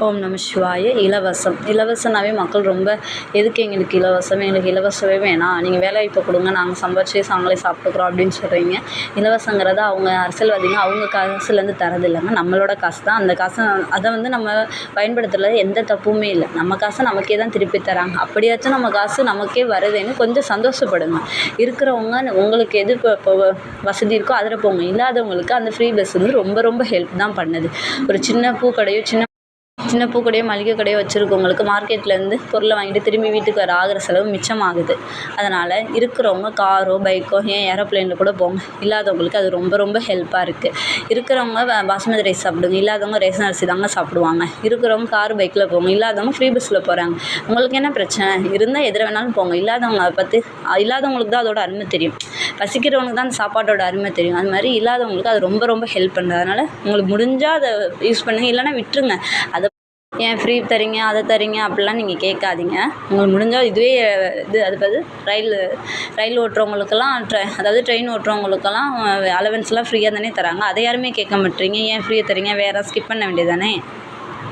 ஓம் நம சிவாய. இலவசம் இலவசம்னாவே மக்கள் ரொம்ப எதுக்கு எங்களுக்கு இலவசம், எங்களுக்கு இலவசமே வேணாம், நீங்கள் வேலைவாய்ப்பு கொடுங்க, நாங்கள் சம்பாரிச்சு நாங்களே சாப்பிட்டுக்குறோம் அப்படின்னு சொல்கிறீங்க. இலவசங்கிறத அவங்க அரசியல்வாதிங்க அவங்க காசுலேருந்து தரதில்லைங்க, நம்மளோட காசு தான். அந்த காசை அதை நம்ம பயன்படுத்துறதுல எந்த தப்புமே இல்லை. நம்ம காசை நமக்கே தான் திருப்பி தராங்க. அப்படியாச்சும் நம்ம காசு நமக்கே வருதுன்னு கொஞ்சம் சந்தோஷப்படுங்க. இருக்கிறவங்க உங்களுக்கு எது இப்போ வசதி இருக்கோ அதில் போங்க. இல்லாதவங்களுக்கு அந்த ஃப்ரீ பஸ் ரொம்ப ரொம்ப ஹெல்ப் தான் பண்ணுது. ஒரு சின்ன பூக்கடையோ சின்ன பூக்கடையோ மளிகை கடையோ வச்சுருக்கவங்களுக்கு மார்க்கெட்லேருந்து பொருளை வாங்கிட்டு திரும்பி வீட்டுக்கு வர ஆகிற செலவு மிச்சமாகுது. அதனால் இருக்கிறவங்க காரோ பைக்கோ ஏன் ஏரோப்ளேனில் கூட போங்க. இல்லாதவங்களுக்கு அது ரொம்ப ரொம்ப ஹெல்ப்பாக இருக்குது. இருக்கிறவங்க பாஸ்மதி ரைஸ் சாப்பிடுங்க, இல்லாதவங்க ரேஷன் அரிசி தாங்க சாப்பிடுவாங்க. இருக்கிறவங்க கார் பைக்கில் போங்க, இல்லாதவங்க ஃப்ரீ பஸ்ஸில் போகிறாங்க. உங்களுக்கு என்ன பிரச்சனை? இருந்தால் எதில் வேணாலும் போங்க. இல்லாதவங்களுக்கு தான் அதோட அருமை தெரியும். பசிக்கிறவங்களுக்கு தான் அந்த சாப்பாட்டோட அருமை தெரியும். அது மாதிரி இல்லாதவங்களுக்கு அது ரொம்ப ரொம்ப ஹெல்ப் பண்ணுது. அதனால் உங்களுக்கு முடிஞ்சால் அதை யூஸ் பண்ணுங்கள், இல்லைன்னா விட்டுருங்க. அதை ஏன் ஃப்ரீ தரீங்க, அதை தரீங்க அப்படிலாம் நீங்கள் கேட்காதீங்க. உங்களுக்கு முடிஞ்சால் இதுவே அது ரயில் ஓட்டுறவங்களுக்கெல்லாம் அதாவது ட்ரெயின் ஓட்டுறவங்களுக்கெல்லாம் அலவன்ஸ்லாம் ஃப்ரீயாக தானே தராங்க. அதை யாருமே கேட்க மாட்டேறீங்க. ஏன் ஃப்ரீயாக தரீங்க, வேறு ஸ்கிப் பண்ண வேண்டியது தானே.